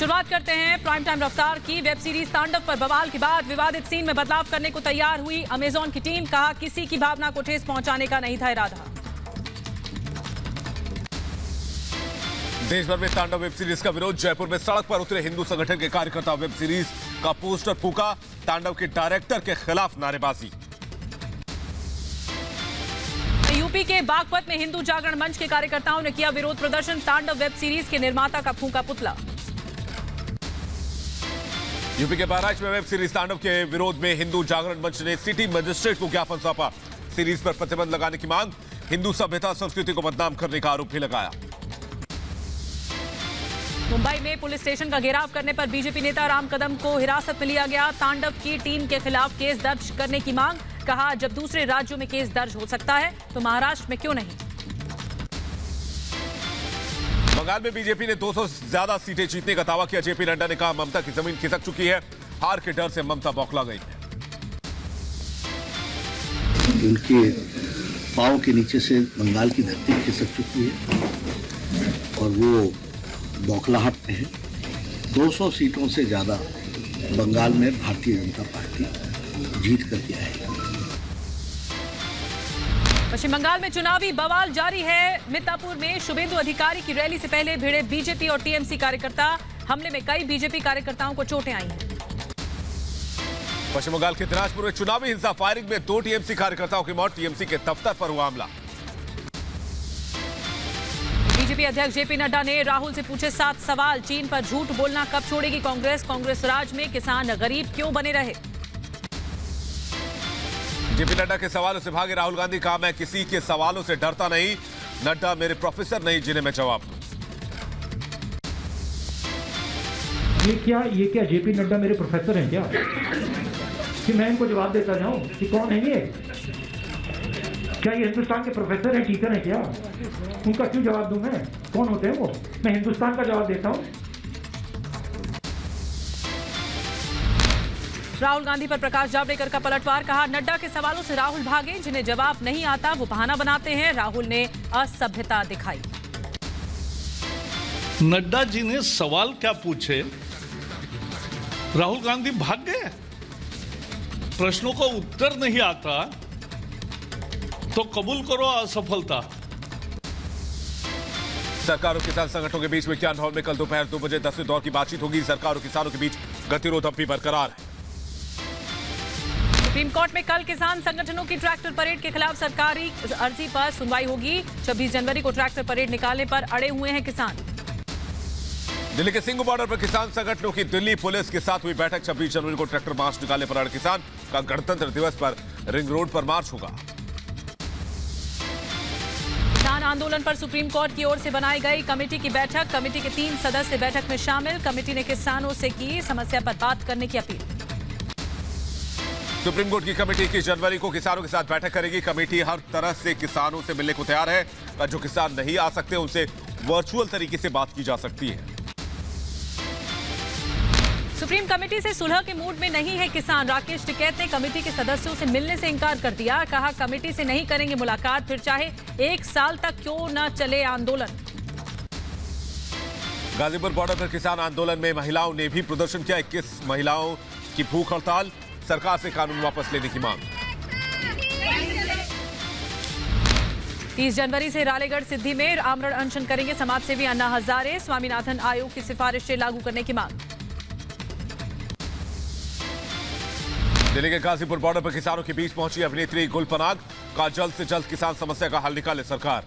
शुरुआत करते हैं प्राइम टाइम रफ्तार की। वेब सीरीज तांडव पर बवाल के बाद विवादित सीन में बदलाव करने को तैयार हुई अमेजॉन की टीम। कहा किसी की भावना को ठेस पहुंचाने का नहीं था इरादा। देश भर में तांडव वेब सीरीज का विरोध। जयपुर में सड़क पर उतरे हिंदू संगठन के कार्यकर्ता वेब सीरीज का पोस्टर फूका। तांडव के डायरेक्टर के खिलाफ नारेबाजी। यूपी के बागपत में हिंदू जागरण मंच के कार्यकर्ताओं ने किया विरोध प्रदर्शन। तांडव वेब सीरीज के निर्माता का फूंका पुतला। यूपी के बहराइच में वेब सीरीज तांडव के विरोध में हिंदू जागरण मंच ने सिटी मजिस्ट्रेट को ज्ञापन सौंपा। सीरीज पर प्रतिबंध लगाने की मांग। हिंदू सभ्यता संस्कृति को बदनाम करने का आरोप भी लगाया। मुंबई में पुलिस स्टेशन का घेराव करने पर बीजेपी नेता राम कदम को हिरासत में लिया गया। तांडव की टीम के खिलाफ केस दर्ज करने की मांग। कहा जब दूसरे राज्यों में केस दर्ज हो सकता है तो महाराष्ट्र में क्यों नहीं। बंगाल में बीजेपी ने 200 से ज्यादा सीटें जीतने का दावा किया। जेपी नड्डा ने कहा ममता की जमीन खिसक चुकी है। हार के डर से ममता बौखला गई है। उनके पांव के नीचे से बंगाल की धरती खिसक चुकी है और वो बौखलाहट में है। 200 सीटों से ज्यादा बंगाल में भारतीय जनता पार्टी जीत करके आएगी। पश्चिम बंगाल में चुनावी बवाल जारी है। मितापुर में शुभेंदु अधिकारी की रैली से पहले भिड़े बीजेपी और टीएमसी कार्यकर्ता। हमले में कई बीजेपी कार्यकर्ताओं को चोटें आई हैं। पश्चिम बंगाल के दिनाजपुर में चुनावी हिंसा। फायरिंग में 2 टीएमसी कार्यकर्ताओं की मौत। टीएमसी के दफ्तर पर हुआ हमला। बीजेपी अध्यक्ष जेपी नड्डा ने राहुल से पूछे 7 सवाल। चीन पर झूठ बोलना कब छोड़ेगी कांग्रेस। कांग्रेस राज में किसान गरीब क्यों बने रहे। जेपी नड्डा के सवालों से भागे राहुल गांधी। कहा मैं किसी के सवालों से डरता नहीं। नड्डा मेरे प्रोफेसर नहीं जिन्हें मैं जवाब दूं। ये क्या जेपी नड्डा मेरे प्रोफेसर हैं क्या कि मैं इनको जवाब देता जाऊं कि कौन है ये? क्या ये हिंदुस्तान के प्रोफेसर हैं, टीचर हैं क्या? उनका क्यों जवाब दूं मैं? कौन होते हैं वो? मैं हिंदुस्तान का जवाब देता हूं। राहुल गांधी पर प्रकाश जावड़ेकर का पलटवार। कहा नड्डा के सवालों से राहुल भागे। जिन्हें जवाब नहीं आता वो बहाना बनाते हैं। राहुल ने असभ्यता दिखाई। नड्डा जी ने सवाल क्या पूछे, राहुल गांधी भाग गए। प्रश्नों का उत्तर नहीं आता तो कबूल करो असफलता। सरकार और किसान संगठनों के बीच विज्ञान भवन में कल दोपहर 2 बजे 10वें दौर की बातचीत होगी। सरकार और किसानों के बीच गतिरोध अब भी बरकरार है। सुप्रीम कोर्ट में कल किसान संगठनों की ट्रैक्टर परेड के खिलाफ सरकारी अर्जी पर सुनवाई होगी। 26 जनवरी को ट्रैक्टर परेड निकालने पर अड़े हुए हैं किसान। दिल्ली के सिंघू बॉर्डर पर किसान संगठनों की दिल्ली पुलिस के साथ हुई बैठक। 26 जनवरी को ट्रैक्टर मार्च निकालने पर अड़े किसान। का गणतंत्र दिवस पर रिंग रोड पर मार्च होगा। किसान आंदोलन पर सुप्रीम कोर्ट की ओर से बनाई गई कमेटी की बैठक। कमेटी के 3 सदस्य बैठक में शामिल। कमेटी ने किसानों से की समस्या पर बात करने की अपील। सुप्रीम कोर्ट की कमेटी 21 जनवरी को किसानों के साथ बैठक करेगी। कमेटी हर तरह से किसानों से मिलने को तैयार है। पर जो किसान नहीं आ सकते उनसे वर्चुअल तरीके से बात की जा सकती है। सुप्रीम कमेटी से सुलह के मूड में नहीं है किसान। राकेश टिकैत ने कमेटी के सदस्यों से मिलने से इंकार कर दिया। कहा कमेटी से नहीं करेंगे मुलाकात, फिर चाहे 1 साल तक क्यों न चले आंदोलन। गाजीपुर बॉर्डर पर किसान आंदोलन में महिलाओं ने भी प्रदर्शन किया। 21 महिलाओं की भूख हड़ताल। सरकार से कानून वापस लेने की मांग। 30 जनवरी से रालेगढ़ सिद्धि में आमरण अनशन करेंगे समाजसेवी अन्ना हजारे। स्वामीनाथन आयोग की सिफारिशें लागू करने की मांग। दिल्ली के गाजीपुर बॉर्डर पर किसानों के बीच पहुंची अभिनेत्री गुल पनाग। का जल्द से जल्द किसान समस्या का हल निकाले सरकार।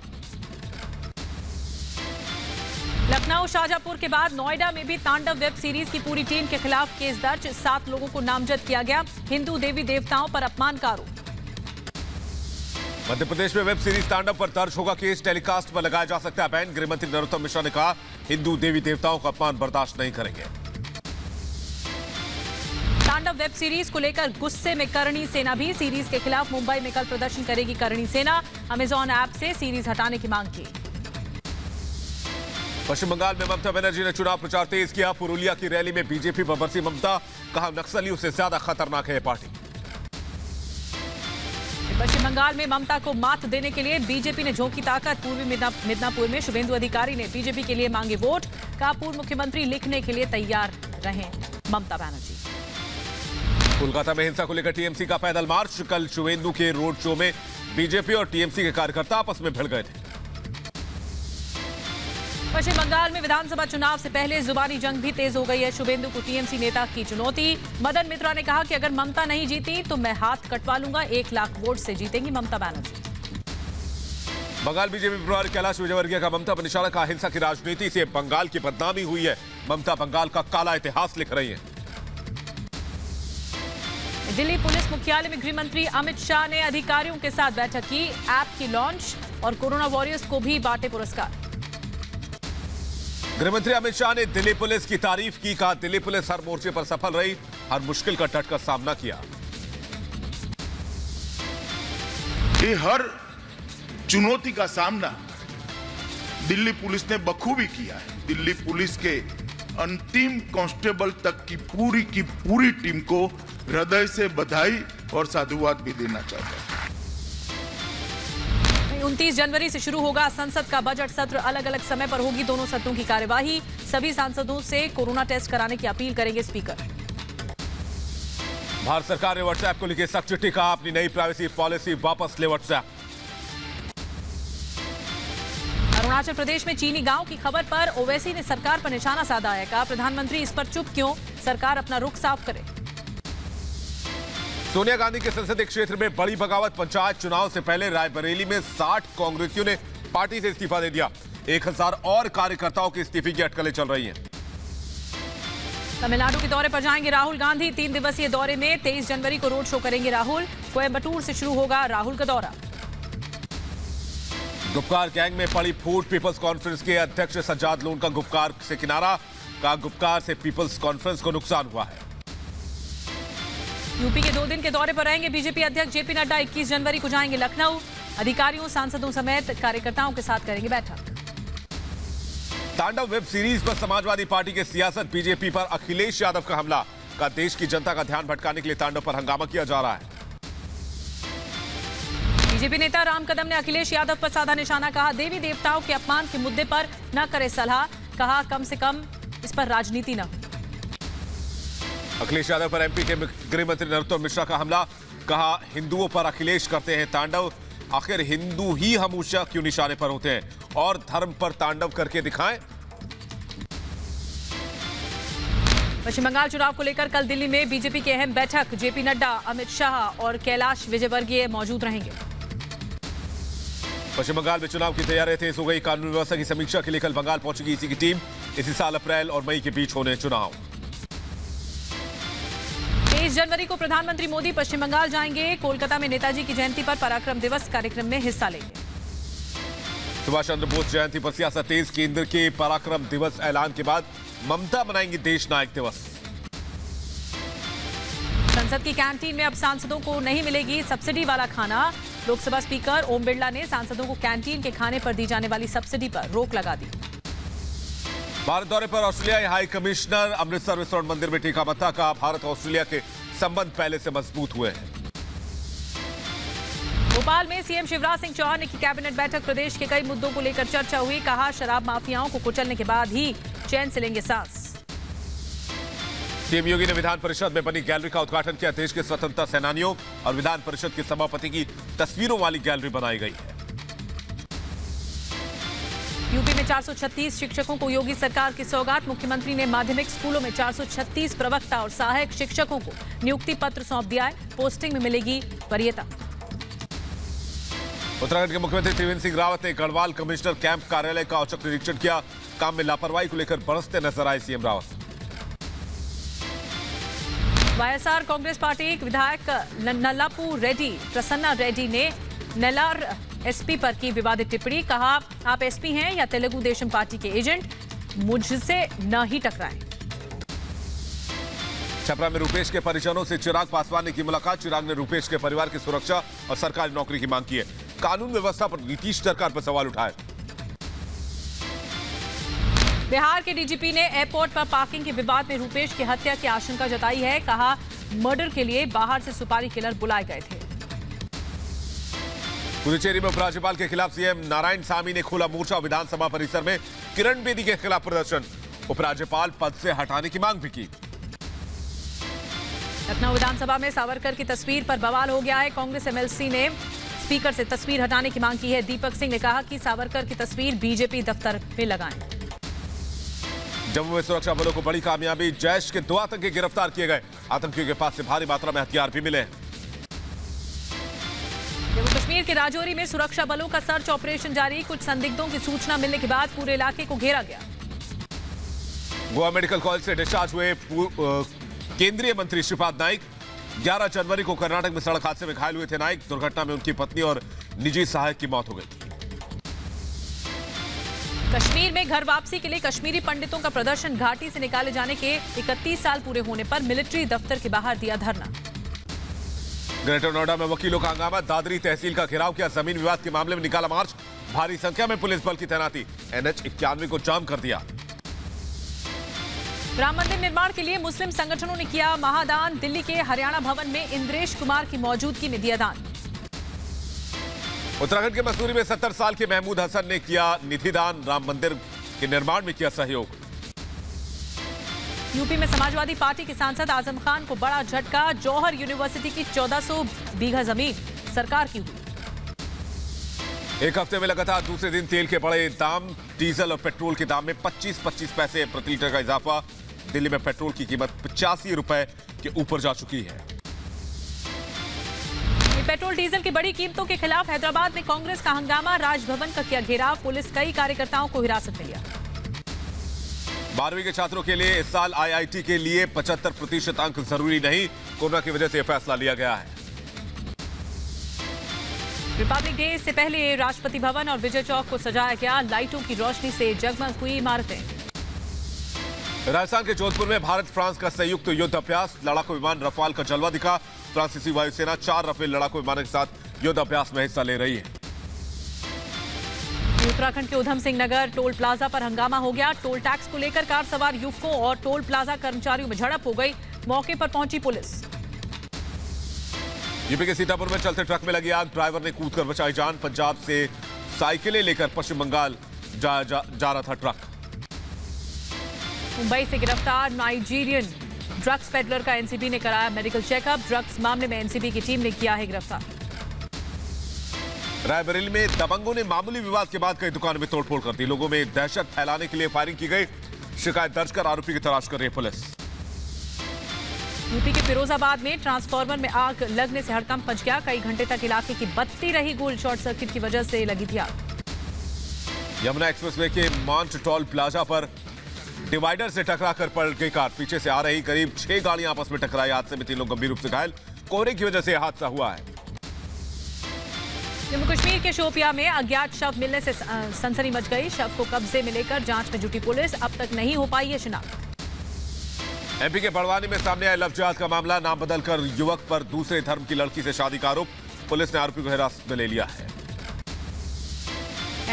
लखनऊ शाहजहांपुर के बाद नोएडा में भी तांडव वेब सीरीज की पूरी टीम के खिलाफ केस दर्ज। 7 लोगों को नामजद किया गया। हिंदू देवी देवताओं पर अपमान का आरोप। मध्य प्रदेश में वेब सीरीज तांडव पर दर्ज होगा केस। टेलीकास्ट पर लगाया जा सकता है बैन। गृहमंत्री नरोत्तम मिश्रा ने कहा हिंदू देवी देवताओं का अपमान बर्दाश्त नहीं करेंगे। तांडव वेब सीरीज को लेकर गुस्से में करणी सेना भी। सीरीज के खिलाफ मुंबई में कल प्रदर्शन करेगी करणी सेना। अमेजॉन ऐप से सीरीज हटाने की मांग की। पश्चिम बंगाल में ममता बनर्जी ने चुनाव प्रचार तेज किया। पुरुलिया की रैली में बीजेपी पर बरसी ममता। कहा नक्सलियों से ज्यादा खतरनाक है पार्टी। पश्चिम बंगाल में ममता को मात देने के लिए बीजेपी ने झोंकी ताकत। पूर्वी मिदनापुर में शुभेंदु अधिकारी ने बीजेपी के लिए मांगे वोट। कहा पूर्व मुख्यमंत्री लिखने के लिए तैयार रहें ममता बनर्जी। कोलकाता में हिंसा को लेकर टीएमसी का पैदल मार्च। कल शुवेंदु के रोड शो में बीजेपी और टीएमसी के कार्यकर्ता आपस में भिड़ गए थे। पश्चिम बंगाल में विधानसभा चुनाव से पहले जुबानी जंग भी तेज हो गई है। शुवेंदु को टीएमसी नेता की चुनौती। मदन मित्रा ने कहा कि अगर ममता नहीं जीती तो मैं हाथ कटवा लूंगा। 1 लाख वोट से जीतेंगी ममता बनर्जी। बंगाल बीजेपी प्रभारी कैलाश विजयवर्गीय का ममता पर निशाना। कहा हिंसा की राजनीति से बंगाल की बदनामी हुई है। ममता बंगाल का काला इतिहास लिख रही है। दिल्ली पुलिस मुख्यालय में गृह मंत्री अमित शाह ने अधिकारियों के साथ बैठक की। ऐप की लॉन्च और कोरोना वॉरियर्स को भी बांटे पुरस्कार। गृह मंत्री अमित शाह ने दिल्ली पुलिस की तारीफ की। कहा दिल्ली पुलिस हर मोर्चे पर सफल रही, हर मुश्किल का डटकर सामना किया। ये हर चुनौती का सामना दिल्ली पुलिस ने बखूबी किया है। दिल्ली पुलिस के अंतिम कांस्टेबल तक की पूरी टीम को हृदय से बधाई और साधुवाद भी देना चाहता हूं। 29 जनवरी से शुरू होगा संसद का बजट सत्र। अलग अलग समय पर होगी दोनों सदनों की कार्यवाही। सभी सांसदों से कोरोना टेस्ट कराने की अपील करेंगे स्पीकर। भारत सरकार ने व्हाट्सएप को लिखी सख्त चिट्ठी। कहा अपनी नई प्राइवेसी पॉलिसी वापस ले व्हाट्सएप। अरुणाचल प्रदेश में चीनी गांव की खबर पर ओवैसी ने सरकार पर निशाना साधा है। कहा प्रधानमंत्री इस पर चुप क्यों, सरकार अपना रुख साफ करे। सोनिया गांधी के संसदीय क्षेत्र में बड़ी बगावत। पंचायत चुनाव से पहले रायबरेली में 60 कांग्रेसियों ने पार्टी से इस्तीफा दे दिया। 1000 और कार्यकर्ताओं के इस्तीफे की अटकलें चल रही हैं। तमिलनाडु के दौरे पर जाएंगे राहुल गांधी। 3 दिवसीय दौरे में 23 जनवरी को रोड शो करेंगे राहुल। कोयम्बटूर से शुरू होगा राहुल का दौरा। गुपकार गैंग में पड़ी फूट। पीपल्स कॉन्फ्रेंस के अध्यक्ष सज्जाद लोन का गुपकार से किनारा। कहा गुपकार से पीपल्स कॉन्फ्रेंस को नुकसान हुआ है। यूपी के 2 दिन के दौरे पर रहेंगे बीजेपी अध्यक्ष जेपी नड्डा। 21 जनवरी को जाएंगे लखनऊ। अधिकारियों सांसदों समेत कार्यकर्ताओं के साथ करेंगे बैठक। तांडव वेब सीरीज पर समाजवादी पार्टी के सियासत। बीजेपी पर अखिलेश यादव का हमला। का देश की जनता का ध्यान भटकाने के लिए तांडव पर हंगामा किया जा रहा है। बीजेपी नेता राम कदम ने अखिलेश यादव पर साधा निशाना। कहा देवी देवताओं के अपमान के मुद्दे पर न करे सलाह। कहा कम से कम इस पर राजनीति न हो। अखिलेश यादव पर एमपी के गृह मंत्री नरोत्तम मिश्रा का हमला। कहा हिंदुओं पर अखिलेश करते हैं तांडव। आखिर हिंदू ही हमेशा क्यों निशाने पर होते हैं और धर्म पर तांडव करके दिखाएं। पश्चिम बंगाल चुनाव को लेकर कल दिल्ली में बीजेपी की अहम बैठक। जेपी नड्डा, अमित शाह और कैलाश विजयवर्गीय मौजूद रहेंगे। पश्चिम बंगाल में चुनाव की तैयारियां तेज हो गई। कानून व्यवस्था की समीक्षा के लिए कल बंगाल पहुंचेगी इसी की टीम। इसी साल अप्रैल और मई के बीच होने चुनाव। 23 जनवरी को प्रधानमंत्री मोदी पश्चिम बंगाल जाएंगे। कोलकाता में नेताजी की जयंती पर पराक्रम दिवस कार्यक्रम में हिस्सा लेंगे। सुभाष चंद्र बोस जयंती पर सियासत तेज। केंद्र के पराक्रम दिवस ऐलान के बाद ममता मनाएंगी देश नायक दिवस। संसद की कैंटीन में अब सांसदों को नहीं मिलेगी सब्सिडी वाला खाना। लोकसभा स्पीकर ओम बिरला ने सांसदों को कैंटीन के खाने पर दी जाने वाली सब्सिडी पर रोक लगा दी। भारत दौरे पर ऑस्ट्रेलियाई हाई कमिश्नर। अमृतसर में स्वर्ण मंदिर में टेका मत्था। का भारत ऑस्ट्रेलिया के संबंध पहले से मजबूत हुए हैं। भोपाल में सीएम शिवराज सिंह चौहान की कैबिनेट बैठक। प्रदेश के कई मुद्दों को लेकर चर्चा हुई। कहा शराब माफियाओं को कुचलने के बाद ही चैन से लेंगे सांस। सीएम योगी ने विधान परिषद में बनी गैलरी का उद्घाटन किया। देश के स्वतंत्रता सेनानियों और विधान परिषद के सभापति की तस्वीरों वाली गैलरी बनाई गई है। यूपी में 436 शिक्षकों को योगी सरकार की सौगात। मुख्यमंत्री ने माध्यमिक स्कूलों में 436 प्रवक्ता और सहायक शिक्षकों को नियुक्ति पत्र सौंप दिया है। पोस्टिंग में मिलेगी वरीयता। उत्तराखंड के मुख्यमंत्री त्रिवेंद्र सिंह रावत ने गढ़वाल कमिश्नर कैंप कार्यालय का औचक निरीक्षण किया। काम में लापरवाही को लेकर बरसते नजर आए CM Rawat. YSR Congress party के विधायक नल्लापू रेड्डी प्रसन्ना रेड्डी ने नेल्लार एसपी पर की विवादित टिप्पणी। कहा आप एसपी हैं या तेलुगु देशम पार्टी के एजेंट, मुझसे न ही टकराएं। छपरा में रूपेश के परिजनों से चिराग पासवान ने की मुलाकात। चिराग ने रूपेश के परिवार की सुरक्षा और सरकारी नौकरी की मांग की है। कानून व्यवस्था पर नीतीश सरकार पर सवाल उठाए। बिहार के डीजीपी ने एयरपोर्ट पर पार्किंग के विवाद में रूपेश की हत्या की आशंका जताई है। कहा मर्डर के लिए बाहर से सुपारी किलर बुलाए गए थे। पुदुचेरी में उपराज्यपाल के खिलाफ सीएम नारायण सामी ने खोला मोर्चा। विधानसभा परिसर में किरण बेदी के खिलाफ प्रदर्शन। उपराज्यपाल पद से हटाने की मांग भी की। लखनऊ विधानसभा में सावरकर की तस्वीर पर बवाल हो गया है। कांग्रेस एमएलसी ने स्पीकर से तस्वीर हटाने की मांग की है। दीपक सिंह ने कहा कि सावरकर की तस्वीर बीजेपी दफ्तर में लगाएं। जम्मू में सुरक्षा बलों को बड़ी कामयाबी, जैश के 2 आतंकी गिरफ्तार किए गए। आतंकियों के पास से भारी मात्रा में हथियार भी मिले। जम्मू कश्मीर के राजौरी में सुरक्षा बलों का सर्च ऑपरेशन जारी। कुछ संदिग्धों की सूचना मिलने के बाद पूरे इलाके को घेरा गया। गोवा मेडिकल कॉलेज से डिस्चार्ज हुए केंद्रीय मंत्री श्रीपाद नाइक 11 जनवरी को कर्नाटक में सड़क हादसे में घायल हुए थे। नाइक दुर्घटना में उनकी पत्नी और निजी सहायक की मौत हो गई। कश्मीर में घर वापसी के लिए कश्मीरी पंडितों का प्रदर्शन। घाटी से निकाले जाने के 31 साल पूरे होने पर मिलिट्री दफ्तर के बाहर दिया धरना। ग्रेटर नोएडा में वकीलों का हंगामा, दादरी तहसील का घेराव किया। जमीन विवाद के मामले में निकाला मार्च। भारी संख्या में पुलिस बल की तैनाती। NH 91 को जाम कर दिया। राम मंदिर निर्माण के लिए मुस्लिम संगठनों ने किया महादान। दिल्ली के हरियाणा भवन में इंद्रेश कुमार की मौजूदगी में दिया दान। उत्तराखंड के मसूरी में 70 साल के महमूद हसन ने किया निधि दान। राम मंदिर के निर्माण में किया सहयोग। यूपी में समाजवादी पार्टी के सांसद आजम खान को बड़ा झटका। जौहर यूनिवर्सिटी की 1400 बीघा जमीन सरकार की हुई। एक हफ्ते में लगातार दूसरे दिन तेल के बढ़े दाम। डीजल और पेट्रोल के दाम में 25-25 पैसे प्रति लीटर का इजाफा। दिल्ली में पेट्रोल की कीमत 85 रुपए के ऊपर जा चुकी है। पेट्रोल डीजल की बड़ी कीमतों के खिलाफ हैदराबाद में कांग्रेस का हंगामा। राजभवन का किया घेराव। पुलिस कई कार्यकर्ताओं को हिरासत में लिया। 12वीं के छात्रों के लिए इस साल IIT के लिए 75% अंक जरूरी नहीं। कोरोना की वजह से यह फैसला लिया गया है। रिपब्लिक डे से पहले राष्ट्रपति भवन और विजय चौक को सजाया गया। लाइटों की रोशनी से जगमग हुई इमारतें। राजस्थान के जोधपुर में भारत फ्रांस का संयुक्त युद्ध अभ्यास। लड़ाकू विमान रफाल का जलवा दिखा। फ्रांसीसी वायुसेना 4 रफेल लड़ाकू विमानों के साथ युद्ध अभ्यास में हिस्सा ले रही है। उत्तराखंड के उधम सिंह नगर टोल प्लाजा पर हंगामा हो गया। टोल टैक्स को लेकर कार सवार युवकों और टोल प्लाजा कर्मचारियों में झड़प हो गई। मौके पर पहुंची पुलिस। यूपी के सीतापुर में चलते ट्रक में लगी आग। ड्राइवर ने कूदकर बचाई जान। पंजाब से साइकिलें लेकर पश्चिम बंगाल जा रहा था ट्रक। मुंबई से गिरफ्तार नाइजीरियन ड्रग्स पेडलर का एनसीबी ने कराया मेडिकल चेकअप। ड्रग्स मामले में एनसीबी की टीम ने किया है गिरफ्तार। रायबरेली में दबंगों ने मामूली विवाद के बाद कई दुकानों में तोड़फोड़ कर दी। लोगों में दहशत फैलाने के लिए फायरिंग की गई। शिकायत दर्ज कर आरोपी की तलाश कर रही है पुलिस। यूपी के फिरोजाबाद में ट्रांसफार्मर में आग लगने से हड़कंप मच गया। कई घंटे तक इलाके की बत्ती रही गुल। शॉर्ट सर्किट की वजह से लगी थी आग। यमुना एक्सप्रेसवे के माउंट टोल प्लाजा पर डिवाइडर से टकराकर पलट गई कार। पीछे से आ रही करीब 6 गाड़ियां आपस में टकराई। हादसे में 3 लोग गंभीर रूप से घायल। कोहरे की वजह से हादसा हुआ है। जम्मू कश्मीर के शोपिया में अज्ञात शव मिलने से सनसनी मच गई। शव को कब्जे में लेकर जांच में जुटी पुलिस। अब तक नहीं हो पाई है शिनाख्त। MP के बड़वानी में सामने आया लव जिहाद का मामला। नाम बदलकर युवक पर दूसरे धर्म की लड़की से शादी का आरोप। पुलिस ने आरोपी को हिरासत में ले लिया है।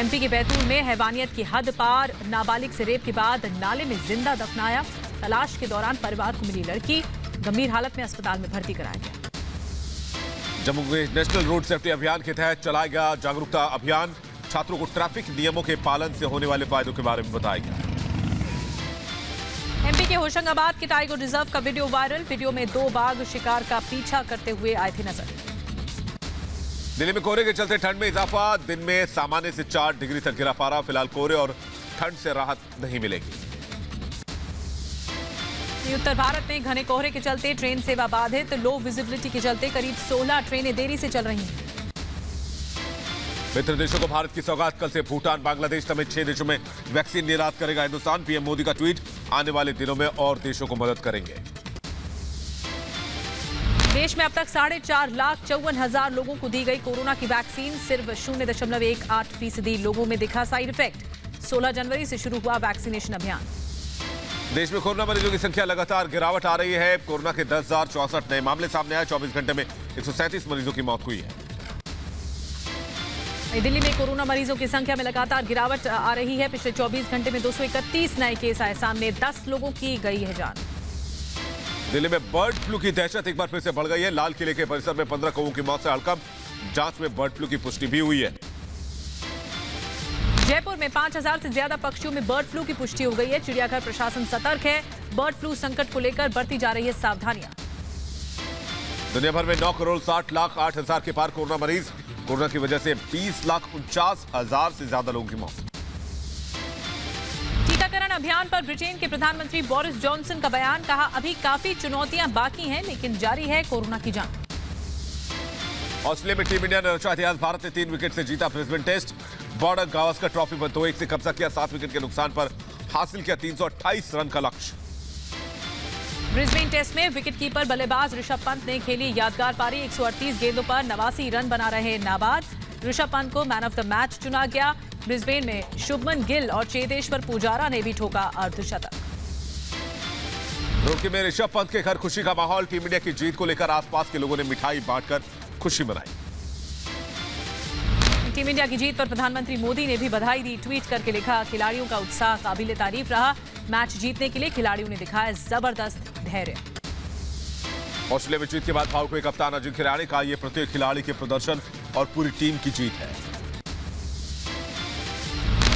MP के बैतूल में हैवानियत की हद पार। नाबालिग से रेप के बाद नाले में जिंदा दफनाया। तलाश के दौरान परिवार को मिली लड़की। गंभीर हालत में अस्पताल में भर्ती कराया गया। जम्मू के नेशनल रोड सेफ्टी अभियान के तहत चलाया गया जागरूकता अभियान। छात्रों को ट्रैफिक नियमों के पालन से होने वाले फायदों के बारे में बताया गया। MP के होशंगाबाद के टाइगर रिजर्व का वीडियो वायरल। वीडियो में 2 बाघ शिकार का पीछा करते हुए आए थे नजर। दिल्ली में कोहरे के चलते ठंड में इजाफा। दिन में सामान्य से 4 डिग्री तक गिरा पारा। फिलहाल कोहरे और ठंड से राहत नहीं मिलेगी। उत्तर भारत में घने कोहरे के चलते ट्रेन सेवा बाधित। लो विजिबिलिटी के चलते करीब 16 ट्रेनें देरी से चल रही हैं। मित्र देशों को भारत की सौगात। कल से भूटान, बांग्लादेश समेत 6 देशों में वैक्सीन निर्यात करेगा हिंदुस्तान। पीएम मोदी का ट्वीट। आने वाले दिनों में और देशों को मदद करेंगे। देश में अब तक 4,54,54,000 लोगों को दी गई कोरोना की वैक्सीन। सिर्फ 0.18% लोगों में दिखा साइड इफेक्ट। 16 जनवरी से शुरू हुआ वैक्सीनेशन अभियान। देश में कोरोना मरीजों की संख्या लगातार गिरावट आ रही है। कोरोना के 10,064 नए मामले सामने आए। 24 घंटे में 137 मरीजों की मौत हुई है। दिल्ली में कोरोना मरीजों की संख्या में लगातार गिरावट आ रही है। पिछले 24 घंटे में 231 नए केस आए सामने। 10 लोगों की गई है जान। दिल्ली में बर्ड फ्लू की दहशत एक बार फिर से बढ़ गई है। लाल किले के परिसर में 15 कौओं की मौत से हड़कंप। जांच में बर्ड फ्लू की पुष्टि भी हुई है। जयपुर में 5000 से ज्यादा पक्षियों में बर्ड फ्लू की पुष्टि हो गई है। चिड़ियाघर प्रशासन सतर्क है। बर्ड फ्लू संकट को लेकर बरती जा रही है सावधानियां। दुनिया भर में 9,60,08,000 के पार कोरोना मरीज। कोरोना की वजह से 20,49,000 से ज्यादा लोगों की मौत। टीकाकरण अभियान पर ब्रिटेन के प्रधानमंत्री बोरिस जॉनसन का बयान। कहा, अभी काफी चुनौतियां बाकी हैं, लेकिन जारी है कोरोना की जंग। ऑस्ट्रेलिया में टीम इंडिया ने रचा इतिहास। भारत ने 3 विकेट से जीता Brisbane test. Border Gavaskar trophy पर 2-1 से कब्जा किया। 7 विकेट के नुकसान पर हासिल किया 328 रन का लक्ष्य। ब्रिस्बेन टेस्ट में विकेटकीपर बल्लेबाज ऋषभ पंत ने खेली यादगार पारी। 138 गेंदों पर 89 रन बना रहे नाबाद। ऋषभ पंत को मैन ऑफ द मैच चुना गया। ब्रिस्बेन में शुभमन गिल और चेतेश्वर पुजारा ने भी ठोका अर्धशतक। रुड़की में ऋषभ पंत के घर खुशी का माहौल। टीम इंडिया की जीत को लेकर आसपास के लोगों ने मिठाई बांटकर खुशी मनाई। टीम इंडिया की जीत पर प्रधानमंत्री मोदी ने भी बधाई दी। ट्वीट करके लिखा, खिलाड़ियों का उत्साह काबिले तारीफ रहा। मैच जीतने के लिए खिलाड़ियों ने दिखाया जबरदस्त धैर्य। ऑस्ट्रेलिया में जीत के बाद भावुक हुए कप्तान अजिंक्य रहाणे। कहा, यह प्रत्येक खिलाड़ी के प्रदर्शन और पूरी टीम की जीत है।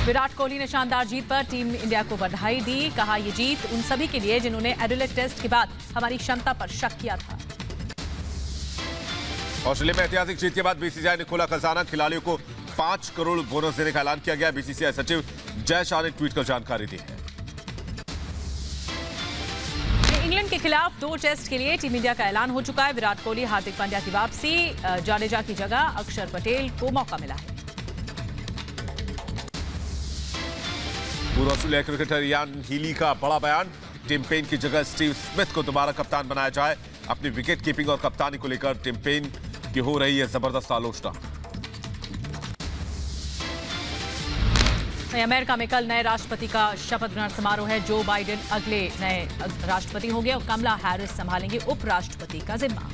विराट कोहली ने शानदार जीत पर टीम इंडिया को बधाई दी। कहा, यह जीत उन सभी के लिए जिन्होंने एडिलेड टेस्ट के बाद हमारी क्षमता पर शक किया था। ऑस्ट्रेलिया में ऐतिहासिक जीत के बाद बीसीसीआई ने खोला खजाना। खिलाड़ियों को 5 करोड़ बोनस देने का ऐलान किया गया। बीसीसीआई सचिव जय शाह ने ट्वीट कर जानकारी दी है। इंग्लैंड के खिलाफ 2 टेस्ट के लिए टीम इंडिया का ऐलान हो चुका है। विराट कोहली, हार्दिक पांड्या की वापसी। जाडेजा की जगह अक्षर पटेल को मौका मिला है। पूर्व ऑस्ट्रेलिया क्रिकेटर यान हीली का बड़ा बयान। टिम पेन की जगह स्टीव स्मिथ को दोबारा कप्तान बनाया जाए। अपनी विकेट कीपिंग और कप्तानी को लेकर टिम पेन की हो रही है जबरदस्त आलोचना। अमेरिका में कल नए राष्ट्रपति का शपथ ग्रहण समारोह है। जो बाइडेन अगले नए राष्ट्रपति होंगे और कमला हैरिस संभालेंगे उपराष्ट्रपति का जिम्मा।